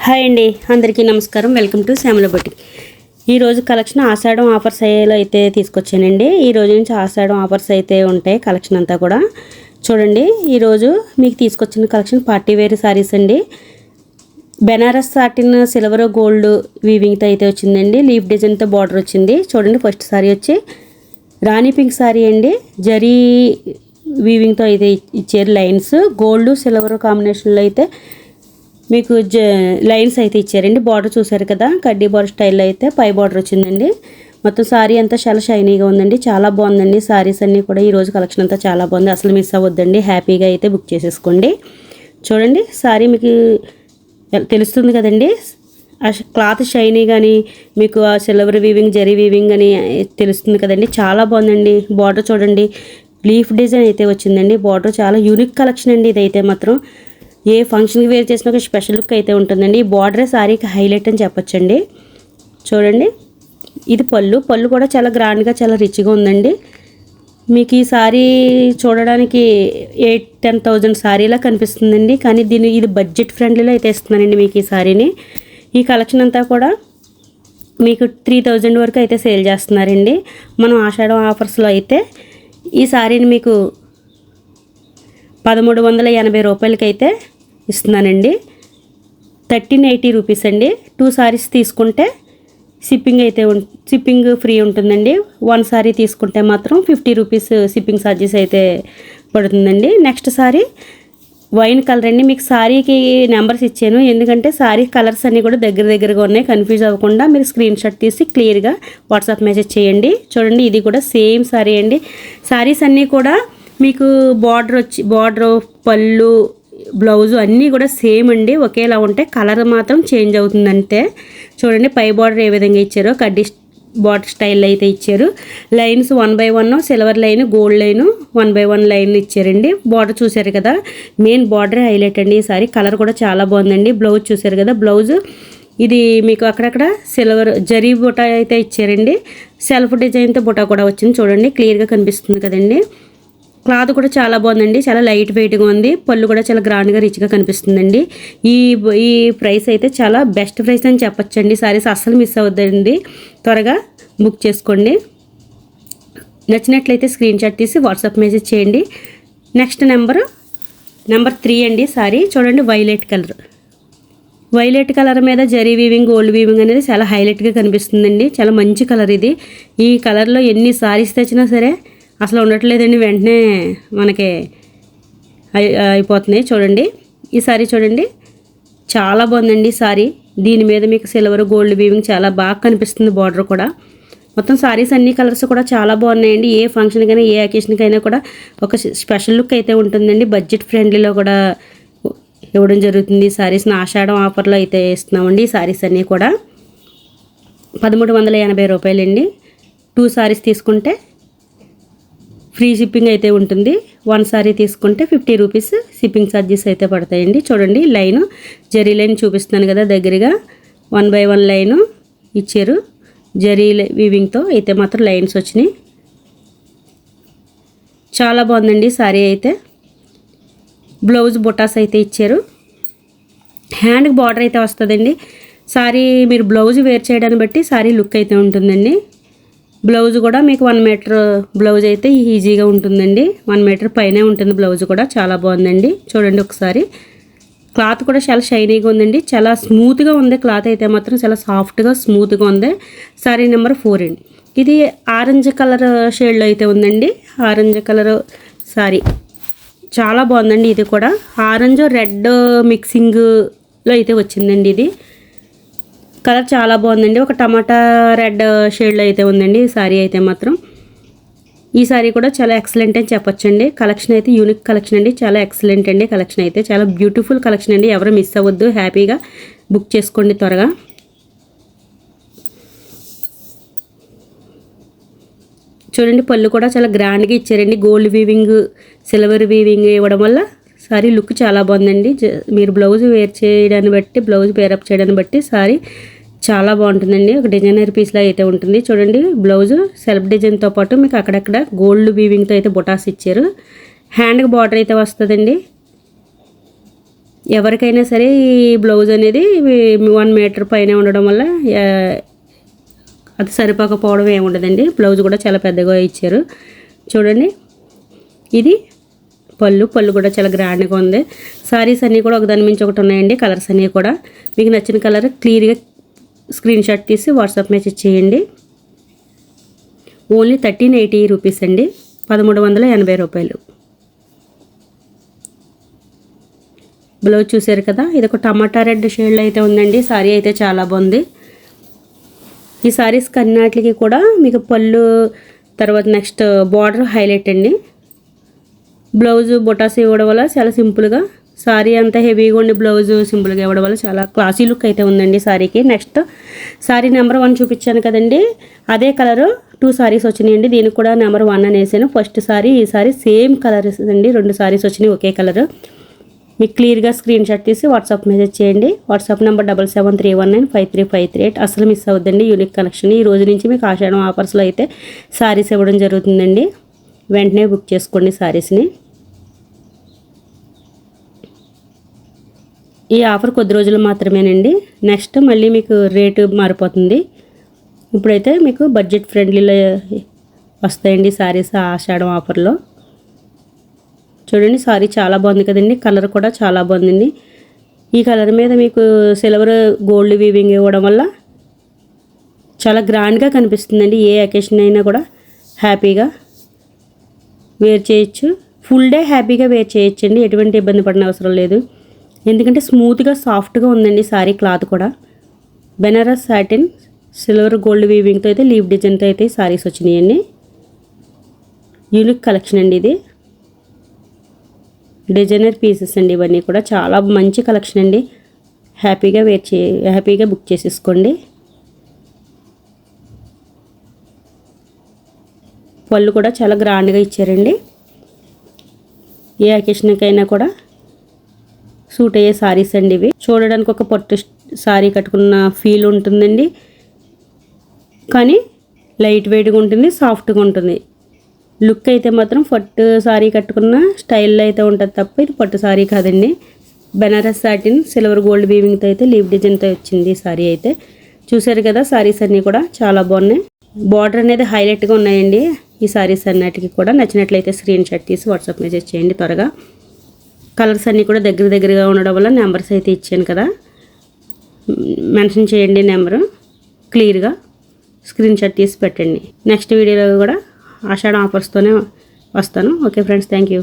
Hi అండి, అందరికీ నమస్కారం. Welcome to Shyamala boutique. ఈరోజు కలెక్షన్ ఆషాఢం ఆఫర్స్ అయ్యేలో అయితే తీసుకొచ్చానండి. ఈ రోజు నుంచి ఆషాఢం ఆఫర్స్ అయితే ఉంటాయి. కలెక్షన్ అంతా కూడా చూడండి. ఈరోజు మీకు తీసుకొచ్చిన కలెక్షన్ పార్టీ వేర్ సారీస్ అండి. బెనారస్ సాటిన్ సిల్వర్ గోల్డ్ వీవింగ్తో అయితే వచ్చిందండి. లీఫ్ డిజైన్తో బార్డర్ వచ్చింది. చూడండి, ఫస్ట్ సారీ వచ్చి రాణి పింక్ సారీ అండి. జరీ వీవింగ్తో అయితే ఇచ్చారు. లైన్స్ గోల్డ్ సిల్వర్ కాంబినేషన్లో అయితే మీకు లైన్స్ అయితే ఇచ్చారండి. బార్డర్ చూసారు కదా, కడ్డీ బార్డర్ స్టైల్లో అయితే పై బార్డర్ వచ్చిందండి. మొత్తం సారీ అంతా చాలా షైనీగా ఉందండి. చాలా బాగుందండి. సారీస్ అన్నీ కూడా ఈరోజు కలెక్షన్ అంతా చాలా బాగుంది. అసలు మిస్ అవ్వద్దండి. హ్యాపీగా అయితే బుక్ చేసేసుకోండి. చూడండి, సారీ మీకు తెలుస్తుంది కదండి. ఆ క్లాత్ షైనీ కానీ మీకు ఆ సిల్వర్ వీవింగ్ జరీ వీవింగ్ అని తెలుస్తుంది కదండి. చాలా బాగుందండి. బార్డర్ చూడండి, లీఫ్ డిజైన్ అయితే వచ్చిందండి. బార్డర్ చాలా యూనిక్ కలెక్షన్ అండి. ఇదైతే మాత్రం ఏ ఫంక్షన్కి వేర్ చేసిన ఒక స్పెషల్ లుక్ అయితే ఉంటుందండి. ఈ బార్డరే సారీకి హైలైట్ అని చెప్పొచ్చండి. చూడండి, ఇది పళ్ళు కూడా చాలా గ్రాండ్గా చాలా రిచ్గా ఉందండి. మీకు ఈ సారీ చూడడానికి 8-10,000 సారీలా కనిపిస్తుందండి. కానీ ఇది బడ్జెట్ ఫ్రెండ్లీలో అయితే ఇస్తున్నానండి మీకు ఈ సారీని. ఈ కలెక్షన్ అంతా కూడా మీకు 3,000 వరకు అయితే సేల్ చేస్తున్నారండి. మనం ఆషాఢం ఆఫర్స్లో అయితే ఈ సారీని మీకు 1,380 రూపాయలకి అయితే ఇస్తున్నానండి. 1,380 రూపీస్ అండి. 2 సారీస్ తీసుకుంటే షిప్పింగ్ ఫ్రీ ఉంటుందండి. 1 సారీ తీసుకుంటే మాత్రం 50 రూపీస్ షిప్పింగ్ ఛార్జెస్ అయితే పడుతుందండి. నెక్స్ట్ సారీ వైన్ కలర్ అండి. మీకు సారీకి నెంబర్స్ ఇచ్చాను, ఎందుకంటే సారీ కలర్స్ అన్నీ కూడా దగ్గరగా ఉన్నాయి. కన్ఫ్యూజ్ అవ్వకుండా మీరు స్క్రీన్ షాట్ తీసి క్లియర్గా వాట్సాప్ మెసేజ్ చేయండి. చూడండి, ఇది కూడా సేమ్ సారీ అండి. సారీస్ అన్నీ కూడా మీకు బార్డర్ పళ్ళు బ్లౌజు అన్నీ కూడా సేమ్ అండి. ఒకేలా ఉంటాయి. కలర్ మాత్రం చేంజ్ అవుతుందంటే చూడండి, పై బార్డర్ ఏ విధంగా ఇచ్చారో కడ్డీ బార్డర్ స్టైల్ అయితే ఇచ్చారు. Lines 1 by 1 silver line gold line 1 by 1 line ఇచ్చారండి. బార్డర్ చూసారు కదా, మెయిన్ బార్డర్ హైలైట్ అండి. ఈసారి కలర్ కూడా చాలా బాగుందండి. బ్లౌజ్ చూసారు కదా, బ్లౌజ్ ఇది మీకు అక్కడక్కడ సిల్వర్ జరీ బుటా అయితే ఇచ్చారండి. సెల్ఫ్ డిజైన్తో బుటా కూడా వచ్చింది. చూడండి, క్లియర్గా కనిపిస్తుంది కదండి. క్లాత్ కూడా చాలా బాగుందండి. చాలా లైట్ వెయిట్గా ఉంది. పళ్ళు కూడా చాలా గ్రాండ్గా రిచ్గా కనిపిస్తుందండి. ఈ ప్రైస్ అయితే చాలా బెస్ట్ ప్రైస్ అని చెప్పొచ్చండి. సారీస్ అస్సలు మిస్ అవ్వద్దండి. త్వరగా బుక్ చేసుకోండి. నచ్చినట్లయితే స్క్రీన్ షాట్ తీసి వాట్సాప్ మెసేజ్ చేయండి. నెక్స్ట్ నెంబర్ 3 అండి. సారీ చూడండి, వైలెట్ కలర్ మీద జరీ వీవింగ్ గోల్డ్ వీవింగ్ అనేది చాలా హైలైట్గా కనిపిస్తుందండి. చాలా మంచి కలర్ ఇది. ఈ కలర్లో ఎన్ని సారీస్ తెచ్చినా సరే అసలు ఉండట్లేదండి. వెంటనే మనకి అయిపోతున్నాయి. చూడండి, ఈ సారీ చూడండి, చాలా బాగుందండి సారీ. దీని మీద మీకు సిల్వర్ గోల్డ్ వీవింగ్ చాలా బాగా కనిపిస్తుంది. బార్డర్ కూడా మొత్తం సారీస్ అన్ని కలర్స్ కూడా చాలా బాగున్నాయండి. ఏ ఫంక్షన్కైనా ఏ అకేషన్కైనా కూడా ఒక స్పెషల్ లుక్ అయితే ఉంటుందండి. బడ్జెట్ ఫ్రెండ్లీలో కూడా ఇవ్వడం జరుగుతుంది. సారీస్ని ఆషాఢం ఆఫర్లో అయితే ఇస్తున్నామండి. ఈ సారీస్ అన్నీ కూడా 1,380 రూపాయలండి. 2 సారీస్ తీసుకుంటే ఫ్రీ షిప్పింగ్ అయితే ఉంటుంది. 1 సారీ తీసుకుంటే 50 రూపీస్ షిప్పింగ్ ఛార్జెస్ అయితే పడతాయండి. చూడండి, లైను జరీ లైన్ చూపిస్తున్నాను కదా, దగ్గరగా 1 by 1 లైను ఇచ్చారు. జరీ వీవింగ్తో అయితే మాత్రం లైన్స్ వచ్చినాయి. చాలా బాగుందండి సారీ అయితే. బ్లౌజ్ బుటాస్ అయితే ఇచ్చారు. హ్యాండ్కి బార్డర్ అయితే వస్తుందండి. సారీ మీరు బ్లౌజ్ వేర్ చేయడాన్ని బట్టి సారీ లుక్ అయితే ఉంటుందండి. బ్లౌజ్ కూడా మీకు 1 మీటర్ బ్లౌజ్ అయితే ఈజీగా ఉంటుందండి. 1 మీటర్ పైనే ఉంటుంది బ్లౌజ్ కూడా. చాలా బాగుందండి. చూడండి ఒకసారి, క్లాత్ కూడా చాలా షైనీగా ఉందండి. చాలా స్మూత్గా ఉంది. క్లాత్ అయితే మాత్రం చాలా సాఫ్ట్గా స్మూత్గా ఉంది. సారీ నెంబర్ 4 అండి. ఇది ఆరెంజ్ కలర్ షేడ్లో అయితే ఉందండి. ఆరెంజ్ కలర్ సారీ చాలా బాగుందండి. ఇది కూడా ఆరెంజ్ రెడ్ మిక్సింగ్లో అయితే వచ్చిందండి. ఇది కలర్ చాలా బాగుందండి. ఒక టమాటా రెడ్ షేడ్లో అయితే ఉందండి ఈ సారీ అయితే మాత్రం. ఈ సారీ కూడా చాలా ఎక్సలెంట్ అని చెప్పొచ్చండి. కలెక్షన్ అయితే యూనిక్ కలెక్షన్ అండి. చాలా ఎక్సలెంట్ అండి. కలెక్షన్ అయితే చాలా బ్యూటిఫుల్ కలెక్షన్ అండి. ఎవరు మిస్ అవ్వద్దు. హ్యాపీగా బుక్ చేసుకోండి త్వరగా. చూడండి, పళ్ళు కూడా చాలా గ్రాండ్గా ఇచ్చారండి. గోల్డ్ వీవింగ్ సిల్వర్ వీవింగ్ ఇవ్వడం వల్ల సారీ లుక్ చాలా బాగుందండి. మీరు బ్లౌజ్ వేర్ చేయడాన్ని బట్టి, బ్లౌజ్ పేరప్ చేయడాన్ని బట్టి సారీ చాలా బాగుంటుందండి. ఒక డిజైనర్ పీస్లా అయితే ఉంటుంది. చూడండి, బ్లౌజ్ సెల్ఫ్ డిజైన్తో పాటు మీకు అక్కడక్కడ గోల్డ్ వీవింగ్తో అయితే బుటాస్ ఇచ్చారు. హ్యాండ్కి బార్డర్ అయితే వస్తుందండి. ఎవరికైనా సరే ఈ బ్లౌజ్ అనేది 1 మీటర్ పైన ఉండడం వల్ల అది సరిపోకపోవడం ఏముండదండి. బ్లౌజ్ కూడా చాలా పెద్దగా ఇచ్చారు చూడండి. ఇది పళ్ళు కూడా చాలా గ్రాండ్గా ఉంది. సారీస్ అన్నీ కూడా ఒకదాని మించి ఒకటి ఉన్నాయండి. కలర్స్ అన్నీ కూడా మీకు నచ్చిన కలర్ క్లియర్గా స్క్రీన్ షాట్ తీసి వాట్సాప్ మెసేజ్ చేయండి. ఓన్లీ 1380 రూపీస్ అండి, 1380 రూపాయలు. బ్లౌజ్ చూసారు కదా, ఇది ఒక టమాటా రెడ్ షేడ్లో అయితే ఉందండి. సారీ అయితే చాలా బాగుంది. ఈ సారీస్ కన్నాటికి కూడా మీకు పళ్ళు తర్వాత నెక్స్ట్ బార్డర్ హైలైట్ అండి. బ్లౌజ్ బొటాస్ ఇవ్వడం వల్ల చాలా సింపుల్గా, సారీ అంతా హెవీగా ఉండి బ్లౌజ్ సింపుల్గా ఇవ్వడం వల్ల చాలా క్లాసీ లుక్ అయితే ఉందండి సారీకి. నెక్స్ట్ సారీ నెంబర్ 1 చూపించాను కదండి, అదే కలరు 2 సారీస్ వచ్చినాయండి. దీనికి కూడా నెంబర్ 1 అని వేసాను. ఫస్ట్ సారీ ఈ సారీ సేమ్ కలర్ అండి. 2 సారీస్ వచ్చినాయి ఒకే కలర్. మీకు క్లియర్గా స్క్రీన్ షాట్ తీసి వాట్సాప్ మెసేజ్ చేయండి. WhatsApp number 7731953538. అసలు మిస్ అవుద్దండి. Unique collection. ఈ రోజు నుంచి మీకు ఆషాఢం ఆఫర్స్లో అయితే సారీస్ ఇవ్వడం జరుగుతుందండి. వెంటనే బుక్ చేసుకోండి సారీస్ని. ఈ ఆఫర్ కొద్ది రోజులు మాత్రమేనండి. నెక్స్ట్ మళ్ళీ మీకు రేటు మారిపోతుంది. ఇప్పుడైతే మీకు బడ్జెట్ ఫ్రెండ్లీలో వస్తాయండి సారీస్ ఆషాఢం ఆఫర్లో. చూడండి సారీ చాలా బాగుంది కదండి. కలర్ కూడా చాలా బాగుందండి. ఈ కలర్ మీద మీకు సిల్వర్ గోల్డ్ వీవింగ్ ఇవ్వడం వల్ల చాలా గ్రాండ్గా కనిపిస్తుందండి. ఏ అకేషన్ అయినా కూడా హ్యాపీగా వేర్ చేయొచ్చు. ఫుల్ డే హ్యాపీగా వేర్ చేయొచ్చండి. ఎటువంటి ఇబ్బంది పడిన అవసరం లేదు. ఎందుకంటే స్మూత్గా సాఫ్ట్గా ఉందండి సారీ క్లాత్ కూడా. బెనారస్ సాటిన్ సిల్వర్ గోల్డ్ వీవింగ్తో అయితే లీవ్ డిజైన్తో అయితే సారీస్ వచ్చినాయండి. యూనిక్ కలెక్షన్ అండి ఇది. డిజైనర్ పీసెస్ అండి ఇవన్నీ కూడా. చాలా మంచి కలెక్షన్ అండి. హ్యాపీగా బుక్ చేసేసుకోండి. పళ్ళు కూడా చాలా గ్రాండ్గా ఇచ్చారండి. ఏ అకేషన్కైనా కూడా సూట్ అయ్యే సారీస్ అండి ఇవి. చూడడానికి ఒక పట్టు సారీ కట్టుకున్న ఫీల్ ఉంటుందండి, కానీ లైట్ వెయిట్గా ఉంటుంది, సాఫ్ట్గా ఉంటుంది. లుక్ అయితే మాత్రం పట్టు సారీ కట్టుకున్న స్టైల్లో అయితే ఉంటుంది తప్ప ఇది పట్టు సారీ కాదండి. బెనారస్ సాటిన్ సిల్వర్ గోల్డ్ వీవింగ్తో అయితే లీవ్ డిజైన్తో వచ్చింది సారీ అయితే. చూసారు కదా సారీస్ అన్నీ కూడా చాలా బాగున్నాయి. బార్డర్ అనేది హైలైట్గా ఉన్నాయండి ఈ సారీస్ అన్నిటికీ కూడా. నచ్చినట్లయితే స్క్రీన్ షాట్ తీసి వాట్సాప్ మెసేజ్ చేయండి త్వరగా. కలర్స్ అన్నీ కూడా దగ్గరగా ఉండడం వల్ల నెంబర్స్ అయితే ఇచ్చాను కదా, మెన్షన్ చేయండి నెంబరు. క్లియర్గా స్క్రీన్ షాట్ తీసి పెట్టండి. నెక్స్ట్ వీడియోలో కూడా ఆషాఢం ఆఫర్స్తోనే వస్తాను. Okay friends, thank you.